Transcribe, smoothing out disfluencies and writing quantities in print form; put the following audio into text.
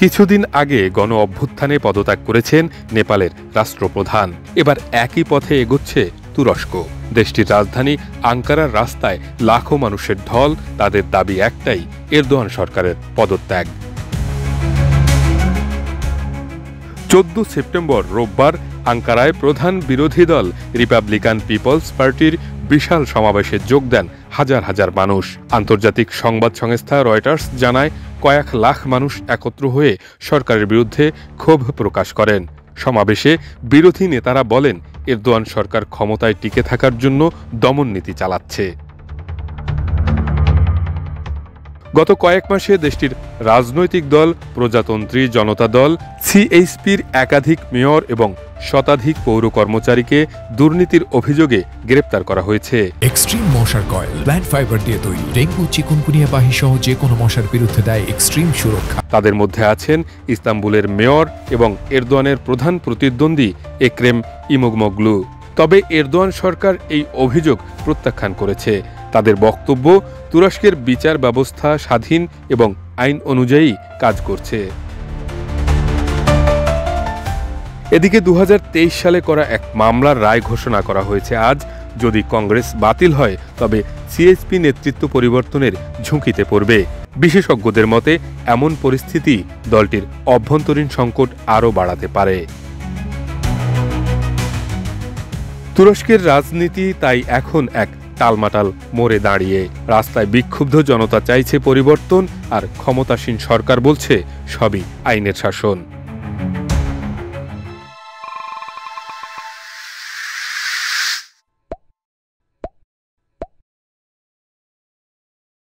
কিছুদিন আগে গণ অভ্যুত্থানে পদত্যাগ করেছেন নেপালের রাষ্ট্রপ্রধান। এবার একই পথে এগোচ্ছে তুরস্ক। দেশটির রাজধানী আঙ্কারার রাস্তায় লাখো মানুষের ঢল। তাদের দাবি একটাই, এরদোয়ান সরকারের পদত্যাগ। 14 সেপ্টেম্বর রোববার আঙ্কারায় প্রধান বিরোধী দল রিপাবলিকান পিপলস পার্টির বিশাল সমাবেশে যোগ দেন হাজার হাজার মানুষ। আন্তর্জাতিক সংবাদ সংস্থা রয়টার্স জানায়, কয়েক লাখ মানুষ একত্র হয়ে সরকারের বিরুদ্ধে ক্ষোভ প্রকাশ করেন। সমাবেশে বিরোধী নেতারা বলেন, এরদোয়ান সরকার ক্ষমতায় টিকে থাকার জন্য দমননীতি চালাচ্ছে। গত কয়েক মাসে দেশটির রাজনৈতিক দল প্রজাতন্ত্রী জনতা দল সিএইচপির একাধিক মেয়র এবং শতাধিক পৌর কর্মচারীকে দুর্নীতির অভিযোগে গ্রেপ্তার করা হয়েছে। এক্সট্রিম মশার কয়েল প্ল্যান্ট ফাইবার দিয়ে তৈরি, ডেঙ্গু চিকুনগুনিয়া বাহি সহ যে কোনো মশার বিরুদ্ধে দেয় এক্সট্রিম সুরক্ষা। তাদের মধ্যে আছেন ইস্তাম্বুলের মেয়র এবং এরদোয়ানের প্রধান প্রতিদ্বন্দ্বী এক্রেম ইমোগমোগ্লু। তবে এরদোয়ান সরকার এই অভিযোগ প্রত্যাখ্যান করেছে। তাদের বক্তব্য, তুরস্কের বিচার ব্যবস্থা স্বাধীন এবং আইন অনুযায়ী কাজ করছে। এদিকে 2023 সালে করা এক মামলার রায় ঘোষণা করা হয়েছে আজ। যদি কংগ্রেস বাতিল হয় তবে সিএইচপি নেতৃত্ব পরিবর্তনের ঝুঁকিতে পড়বে। বিশেষজ্ঞদের মতে এমন পরিস্থিতি দলটির অভ্যন্তরীণ সংকট আরও বাড়াতে পারে। তুরস্কের রাজনীতি তাই এখন এক টালমাটাল মোড়ে দাঁড়িয়ে। রাস্তায় বিক্ষুব্ধ জনতা চাইছে পরিবর্তন, আর ক্ষমতাসীন সরকার বলছে সবই আইনের শাসন।